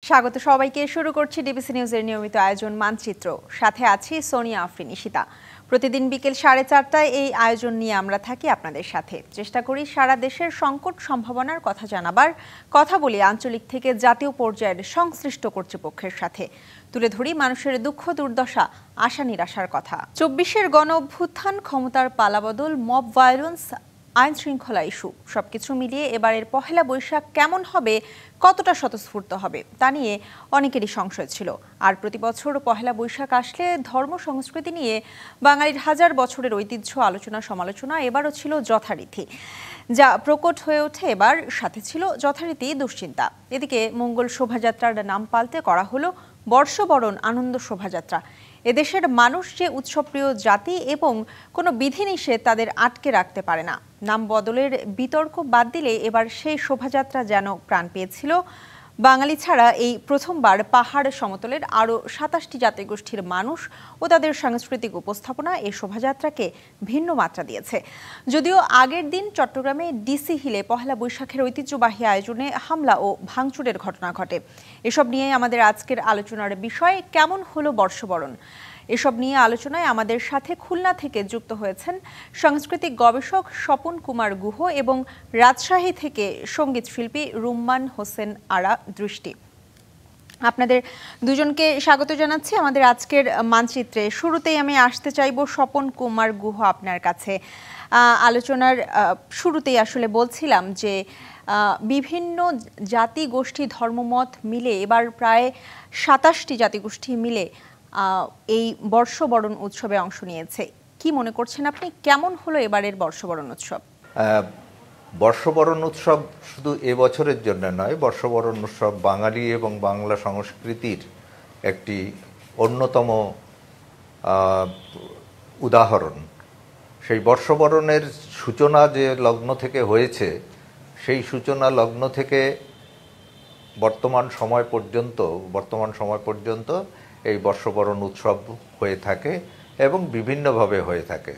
স্বাগত সবাইকে। শুরু করছি ডিবিসি নিউজের নিয়মিত আয়োজন মানচিত্র। সাথে আছি সোনিয়া আফরিন ঈশিতা। প্রতিদিন বিকেল 4:30টায় এই আয়োজন নিয়ে আমরা থাকি আপনাদের সাথে। চেষ্টা করি সারা দেশের সংকট সম্ভাবনার কথা জানাবার, কথা বলি আঞ্চলিক থেকে জাতীয় পর্যায়ের সংশ্লিষ্ট কর্তৃপক্ষের সাথে। তুলে ধরি মানুষের দুঃখ দুর্দশা, আশা নিরাশার কথা। 24-এর গণ অভ্যুত্থান, ক্ষমতার পালাবদল, মব ভায়োলেন্স, আইন শৃঙ্খলা ইস্যু, সবকিছু মিলিয়ে এবারের পহেলা বৈশাখ কেমন হবে, কতটা স্বতঃস্ফূর্ত হবে তা নিয়ে অনেকেরই সংশয় ছিল। আর প্রতি বছর পহেলা বৈশাখ আসলে ধর্ম সংস্কৃতি নিয়ে বাঙালির হাজার বছরের ঐতিহ্য আলোচনা সমালোচনা এবারও ছিল যথারীতি, যা প্রকট হয়ে ওঠে এবার। সাথে ছিল যথারীতি দুশ্চিন্তা। এদিকে মঙ্গল শোভাযাত্রার নাম পাল্টে করা হলো বর্ষবরণ আনন্দ শোভাযাত্রা। এদেশের মানুষ যে উৎসবপ্রিয় জাতি এবং কোনো বিধিনিষেধ তাদের আটকে রাখতে পারে না। নাম বদলের বিতর্ক বাদ দিলে এবার সেই শোভাযাত্রা যেন প্রাণ পেয়েছিল। বাঙালি ছাড়া এই প্রথমবার পাহাড় সমতলের আরও 27টি জাতিগোষ্ঠীর মানুষ ও তাদের সাংস্কৃতিক উপস্থাপনা এই শোভাযাত্রাকে ভিন্ন মাত্রা দিয়েছে। যদিও আগের দিন চট্টগ্রামে ডিসি হিলে পহেলা বৈশাখের ঐতিহ্যবাহী আয়োজনে হামলা ও ভাঙচুরের ঘটনা ঘটে। এসব নিয়ে আমাদের আজকের আলোচনার বিষয়, কেমন হলো বর্ষবরণ। এসব নিয়ে আলোচনায় আমাদের সাথে খুলনা থেকে যুক্ত হয়েছেন সাংস্কৃতিক গবেষক স্বপন কুমার গুহ এবং রাজশাহী থেকে সঙ্গীত শিল্পী রুম্মান হোসেন আরা দৃষ্টি। আপনাদের দুজনকে স্বাগত জানাচ্ছি আমাদের আজকের মানচিত্রে। শুরুতেই আমি আসতে চাইব স্বপন কুমার গুহ আপনার কাছে। আলোচনার শুরুতেই আসলে বলছিলাম যে বিভিন্ন জাতি গোষ্ঠী ধর্মমত মিলে এবার প্রায় 27টি জাতিগোষ্ঠী মিলে এই বর্ষবরণ উৎসবে অংশ নিয়েছে। কি মনে করছেন আপনি, কেমন হলো এবারের বর্ষবরণ উৎসব? বর্ষবরণ উৎসব শুধু এবছরের জন্য নয়, বর্ষবরণ উৎসব বাঙালি এবং বাংলা সংস্কৃতির একটি অন্যতম উদাহরণ। সেই বর্ষবরণের সূচনা যে লগ্ন থেকে হয়েছে, সেই সূচনা লগ্ন থেকে বর্তমান সময় পর্যন্ত এই বর্ষবরণ উৎসব হয়ে থাকে এবং বিভিন্নভাবে হয়ে থাকে।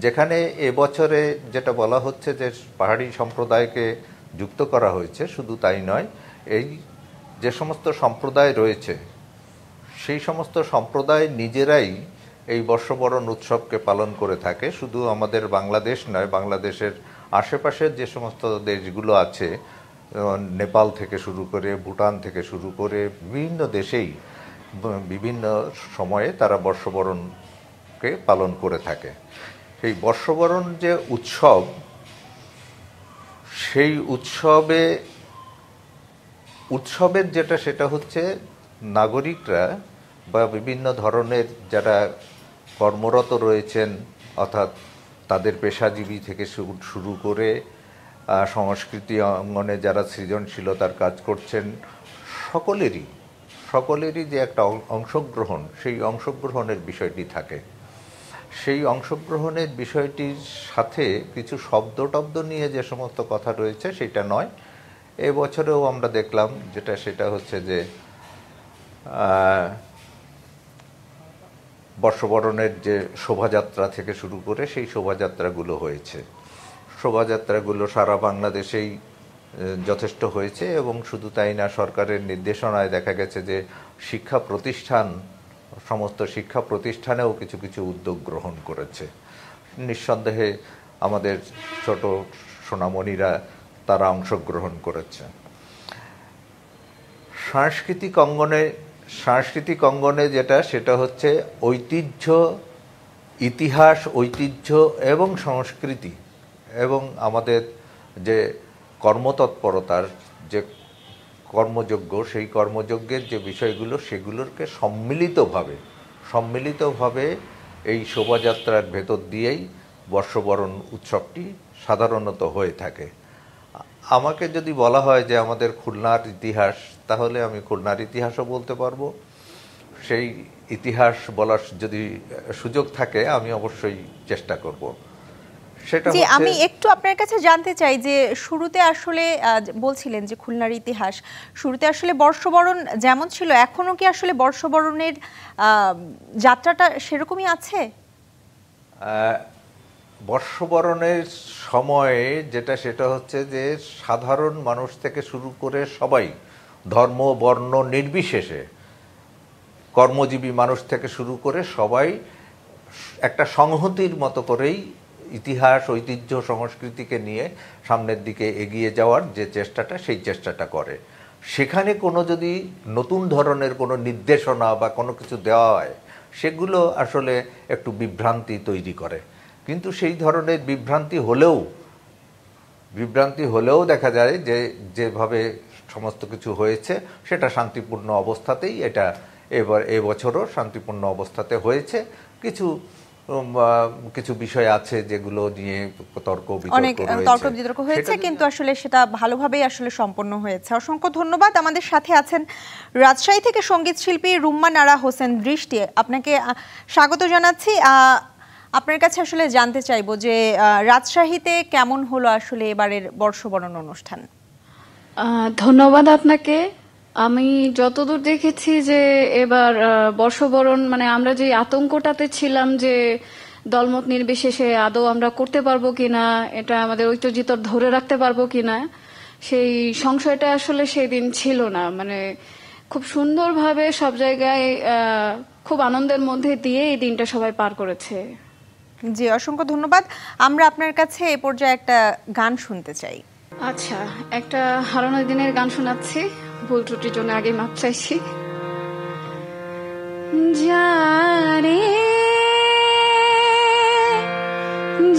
যেখানে এবছরে যেটা বলা হচ্ছে যে পাহাড়ি সম্প্রদায়কে যুক্ত করা হয়েছে, শুধু তাই নয়, এই যে সমস্ত সম্প্রদায় রয়েছে সেই সমস্ত সম্প্রদায় নিজেরাই এই বর্ষবরণ উৎসবকে পালন করে থাকে। শুধু আমাদের বাংলাদেশ নয়, বাংলাদেশের আশেপাশের যে সমস্ত দেশগুলো আছে, নেপাল থেকে শুরু করে ভুটান থেকে শুরু করে বিভিন্ন দেশেই বিভিন্ন সময়ে তারা বর্ষবরণকে পালন করে থাকে। সেই বর্ষবরণ যে উৎসব, সেই উৎসবের সেটা হচ্ছে নাগরিকরা বা বিভিন্ন ধরনের যারা কর্মরত রয়েছেন, অর্থাৎ তাদের পেশাজীবী থেকে শুরু করে সংস্কৃতি অঙ্গনে যারা সৃজনশীলতার কাজ করছেন, সকলেরই যে একটা অংশগ্রহণ, সেই অংশগ্রহণের বিষয়টি থাকে। সেই অংশগ্রহণের বিষয়টির সাথে কিছু শব্দ নিয়ে যে সমস্ত কথা রয়েছে সেটা নয়। এবছরেও আমরা দেখলাম সেটা হচ্ছে যে বর্ষবরণের যে শোভাযাত্রা থেকে শুরু করে সেই শোভাযাত্রাগুলো হয়েছে। শোভাযাত্রাগুলো সারা বাংলাদেশেই যথেষ্ট হয়েছে এবং শুধু তাই না, সরকারের নির্দেশনায় দেখা গেছে যে সমস্ত শিক্ষা প্রতিষ্ঠানেও কিছু কিছু উদ্যোগ গ্রহণ করেছে। নিঃসন্দেহে আমাদের ছোট সোনামণিরা তারা অংশগ্রহণ করেছে। সাংস্কৃতিক অঙ্গনে সেটা হচ্ছে ইতিহাস, ঐতিহ্য এবং সংস্কৃতি এবং আমাদের যে কর্মতৎপরতার যে কর্মযজ্ঞ, সেই কর্মযজ্ঞের যে বিষয়গুলো, সেগুলোকে সম্মিলিতভাবে এই শোভাযাত্রার ভেতর দিয়েই বর্ষবরণ উৎসবটি সাধারণত হয়ে থাকে। আমাকে যদি বলা হয় যে আমাদের খুলনার ইতিহাস, তাহলে আমি খুলনার ইতিহাসও বলতে পারবো। সেই ইতিহাস বলার যদি সুযোগ থাকে আমি অবশ্যই চেষ্টা করব। আমি একটু আপনার কাছে জানতে চাই যে শুরুতে আসলে বলছিলেন যে খুলনার ইতিহাস, শুরুতে আসলে বর্ষবরণ যেমন ছিল, এখনো কি আসলে বর্ষবরণের যাত্রাটা সেরকমই আছে? বর্ষবরণের সময়ে সেটা হচ্ছে যে সাধারণ মানুষ থেকে শুরু করে সবাই ধর্ম বর্ণ নির্বিশেষে কর্মজীবী মানুষ থেকে শুরু করে সবাই একটা সংহতির মতো করেই ইতিহাস ঐতিহ্য সংস্কৃতিকে নিয়ে সামনের দিকে এগিয়ে যাওয়ার যে চেষ্টাটা সেই চেষ্টাটা করে। সেখানে কোনো যদি নতুন ধরনের কোনো নির্দেশনা বা কোনো কিছু দেওয়া হয় সেগুলো আসলে একটু বিভ্রান্তি তৈরি করে। কিন্তু সেই ধরনের বিভ্রান্তি হলেও দেখা যায় যে যেভাবে সমস্ত কিছু হয়েছে সেটা শান্তিপূর্ণ অবস্থাতেই এটা এবছরও শান্তিপূর্ণ অবস্থাতে হয়েছে। কিছু বিষয় আছে যেগুলো নিয়ে অনেক তর্ক বিতর্ক হয়েছে, কিন্তু আসলে সেটা ভালোভাবেই আসলে সম্পন্ন হয়েছে। অসংখ্য ধন্যবাদ। আমাদের সাথে আছেন রাজশাহী থেকে সঙ্গীত শিল্পী রুম্মা নারা হোসেন দৃষ্টি, আপনাকে স্বাগত জানাচ্ছি। আপনার কাছে আসলে জানতে চাইবো যে রাজশাহীতে কেমন হলো আসলে এবারের বর্ষবরণ অনুষ্ঠান? ধন্যবাদ আপনাকে। আমি যতদূর দেখেছি যে এবার বর্ষবরণ মানে আমরা যে আতঙ্কটাতে ছিলাম যে দলমত নির্বিশেষে আদৌ আমরা করতে পারবো কিনা, এটা আমাদের ঐতিহ্য ধরে রাখতে পারবো কিনা, সেই সংশয়টা আসলে সেই দিন ছিল না। মানে খুব সুন্দরভাবে সব জায়গায় খুব আনন্দের মধ্যে দিয়ে এই দিনটা সবাই পার করেছে। জি, অসংখ্য ধন্যবাদ। আমরা আপনার কাছে এ পর্যায়ে একটা গান শুনতে চাই। আচ্ছা, একটা হারানো দিনের গান শোনাচ্ছি, ভুল ত্রুটির জন্য আগে মাপ চাইছি। যারে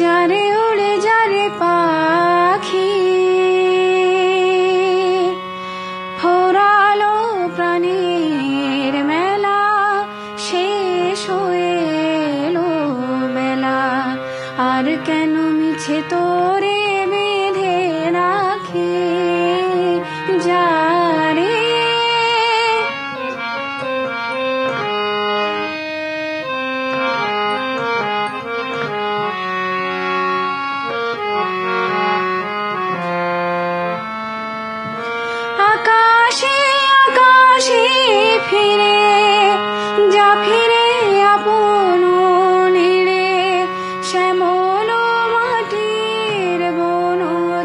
যারে উড়ে যারে পাখি ফোরালো প্রাণীর মেলা শেষ হয়ে এলো বেলা, আর কেন মিছে তোরে বেঁধে রাখি যারে আকাশে আকাশে ফিরে যা ফিরে আপন নীড়ে শ্যামল মাটির বন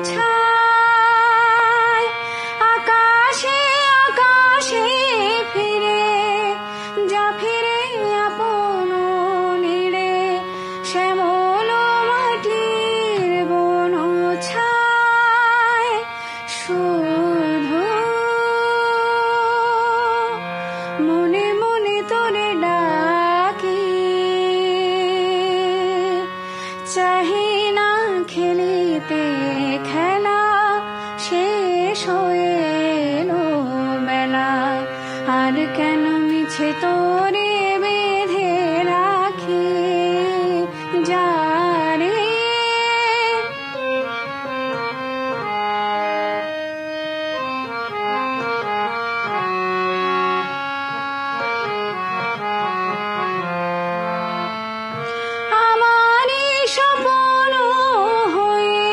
ছায়। আকাশে আকাশে ফিরে যা ফিরে আপন নীড়ে শ্যামল মাটির বন ছায়। শুধু মনে মনে তোরে ডাকি, চাহি না খেলিতে খেলা শেষ হয়ে এলো বেলা, আর কেন মিছে তোরে বেঁধে রাখি যারে। আমারই স্বপ্ন হয়ে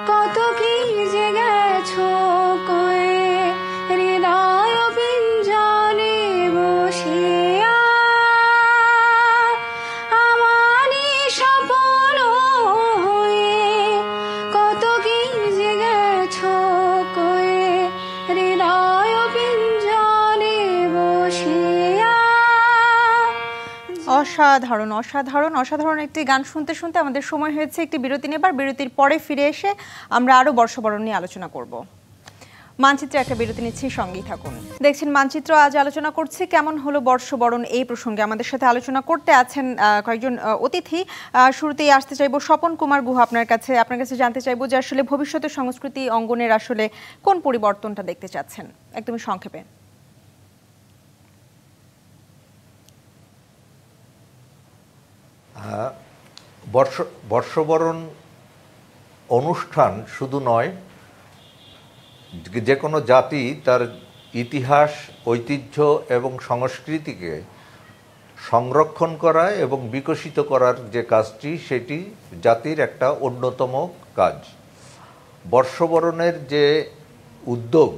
কত কি যে গেছো কয়ে, হৃদয় পিঞ্জরে বসিয়া। আমারই স্বপ্ন হয়ে কত কি যে গেছো কয়ে, হৃদয় পিঞ্জরে বসিয়া। অসাধারণ অসাধারণ অসাধারণ একটি গান শুনতে শুনতে আমাদের সময় হয়েছে একটি বিরতি নেবার। বিরতির পরে ফিরে এসে আমরা আরো বর্ষবরণ নিয়ে আলোচনা করব। মানচিত্রে একটা বিরতি নিচ্ছি, সঙ্গেই থাকুন। দেখছেন মানচিত্র। আজ আলোচনা করছি কেমন হলো বর্ষবরণ এই প্রসঙ্গে। আমাদের সাথে আলোচনা করতে আছেন কয়েকজন অতিথি। শুরুতেই আসতে চাইবো স্বপন কুমার গুহা, আপনার কাছে জানতে চাইবো যে আসলে ভবিষ্যতে সংস্কৃতি অঙ্গনের আসলে কোন পরিবর্তনটা দেখতে চাচ্ছেন, একদমই সংক্ষেপে। বর্ষবরণ অনুষ্ঠান শুধু নয়, যে কোনো জাতি তার ইতিহাস ঐতিহ্য এবং সংস্কৃতিকে সংরক্ষণ করা এবং বিকশিত করার যে কাজটি, সেটি জাতির একটা অন্যতম কাজ। বর্ষবরণের যে উদ্যোগ,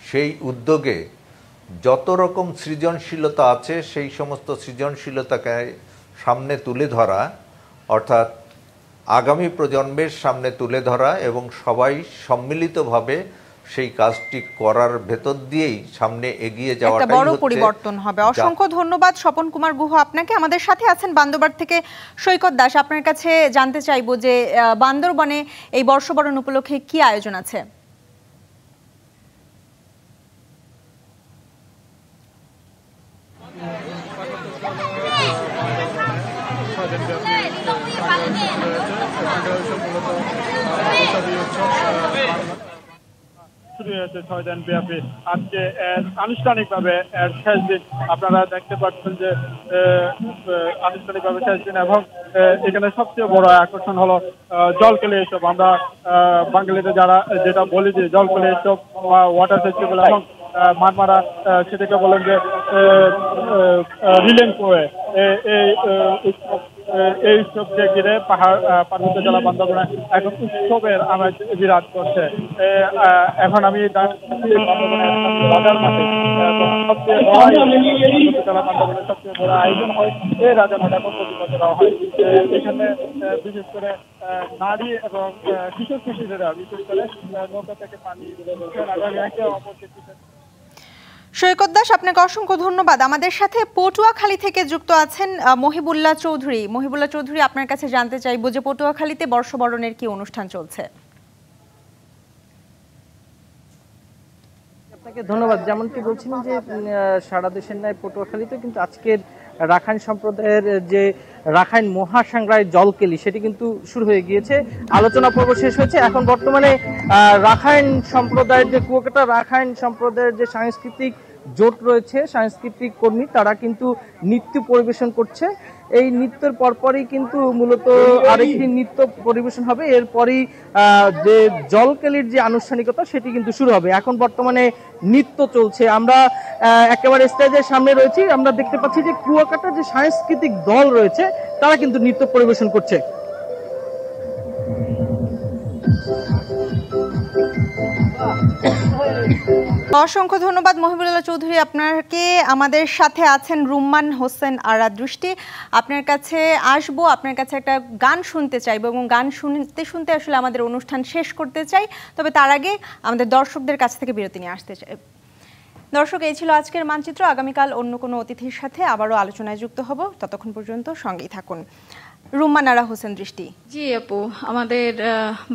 সেই উদ্যোগে যত রকম সৃজনশীলতা আছে সেই সমস্ত সৃজনশীলতাকে সামনে তুলে ধরা, অর্থাৎ আগামী প্রজন্মের সামনে তুলে ধরা এবং সবাই সম্মিলিতভাবে সেই কাজটি করার ভেতর দিয়েই সামনে এগিয়ে একটা যাওয়াটাই বড় হচ্ছে পরিবর্তন হবে। অসংখ্য ধন্যবাদ স্বপন কুমার গুহ আপনাকে। আমাদের সাথে আছেন বান্দরবান থেকে সৈকত দাস। আপনার কাছে জানতে চাইবো যে বান্দরবানে এই বর্ষবরণ উপলক্ষে কি আয়োজন আছে? শুরু হয়েছে 6 দিন ব্যাপী। আজকে আনুষ্ঠানিকভাবে এর শেষ দিন। আপনারা দেখতে পাচ্ছেন যে আনুষ্ঠানিকভাবে শেষ দিন, এবং এখানে সবচেয়ে বড় আকর্ষণ হলো জলকেলি উৎসব। আমরা বাঙালিতে যারা যেটা বলি যে জলকেলি উৎসব বা ওয়াটার ফেস্টিভ্যাল, এবং মারমারা সেটাকে বলেন যে রিলেন কোয়ে। এই উৎসবকে ঘিরে পার্বত্য জেলা বান্দরবানে এখন উৎসবের আমেজ বিরাজ করছে। এখন আমি বাজার মাঠে সবচেয়ে জেলা বান্দরবানের সবচেয়ে বড় আয়োজন হয় এই রাজারহাট প্রতি বছর হয়। এখানে বিশেষ করে নারী এবং কিশোর কিশোরীরা বিশেষ করে নৌকা থেকে পানি একে অপরকে। সৈকত দাস, আপনাকে অসংখ্য ধন্যবাদ। আমাদের সাথে পটুয়াখালী থেকে যুক্ত আছেন মহিবুল্লাহ চৌধুরী। মহিবুল্লাহ চৌধুরী, আপনার কাছে জানতে চাইবো যে পটুয়াখালীতে বর্ষবরণের কি অনুষ্ঠান চলছে? আপনাকে ধন্যবাদ। যেমনটি বলছিলেন যে সারা দেশের ন্যায় পটুয়াখালীতে কিন্তু আজকের রাখাইন সম্প্রদায়ের যে রাখাইন মহাসাংগ্রায় জলকেলি সেটি কিন্তু শুরু হয়ে গিয়েছে। আলোচনা পর্ব শেষ হয়েছে। এখন বর্তমানে রাখাইন সম্প্রদায়ের যে কুয়াকাটা রাখাইন সম্প্রদায়ের যে সাংস্কৃতিক জোট রয়েছে, সাংস্কৃতিক কর্মী, তারা কিন্তু নৃত্য পরিবেশন করছে। এই নৃত্যের পরপরই কিন্তু মূলত আরেকটি নৃত্য পরিবেশন হবে। এরপরই যে জলকেলির যে আনুষ্ঠানিকতা সেটি কিন্তু শুরু হবে। এখন বর্তমানে নৃত্য চলছে। আমরা একেবারে স্টেজের সামনে রয়েছি। আমরা দেখতে পাচ্ছি যে কুয়াকাটার যে সাংস্কৃতিক দল রয়েছে তারা কিন্তু নৃত্য পরিবেশন করছে। অসংখ্য ধন্যবাদ মহিবুল্লাহ চৌধুরী আপনাকে। আমাদের সাথে আছেন রুম্মান হোসেন আরা দৃষ্টি। আপনার কাছে আসবো, আপনার কাছে একটা গান শুনতে চাইবো, এবং গান শুনতে শুনতে আসলে আমাদের অনুষ্ঠান শেষ করতে চাই। তবে তার আগে আমাদের দর্শকদের কাছ থেকে বিরতি নিয়ে আসতে চাই। দর্শক, এই ছিল আজকের মানচিত্র। আগামীকাল অন্য কোনো অতিথির সাথে আবারও আলোচনায় যুক্ত হব। ততক্ষণ পর্যন্ত সঙ্গেই থাকুন। রুম্মান আরা হোসেন দৃষ্টি। জি আপু, আমাদের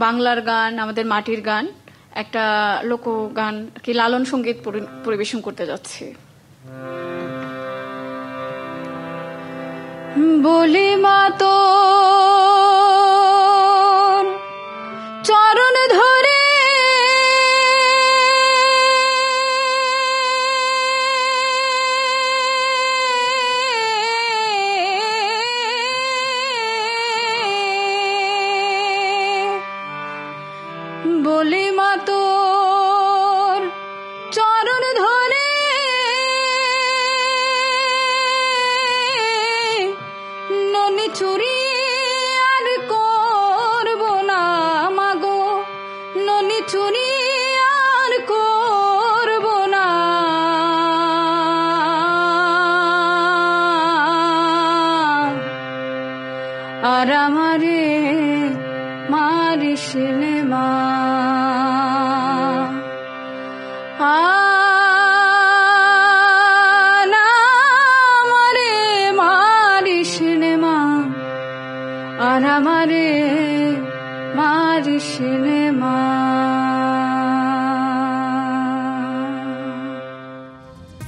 বাংলার গান, আমাদের মাটির গান, একটা লোকগান কি লালন সঙ্গীত পরিবেশন করতে যাচ্ছি। বলি মা তো চরণ ধরে বলি মা তোর চরণ ধরে ননি চুরি আর করব না মাগো, ননি চুরি আর করব না। আর আমারে মারিস নে মা।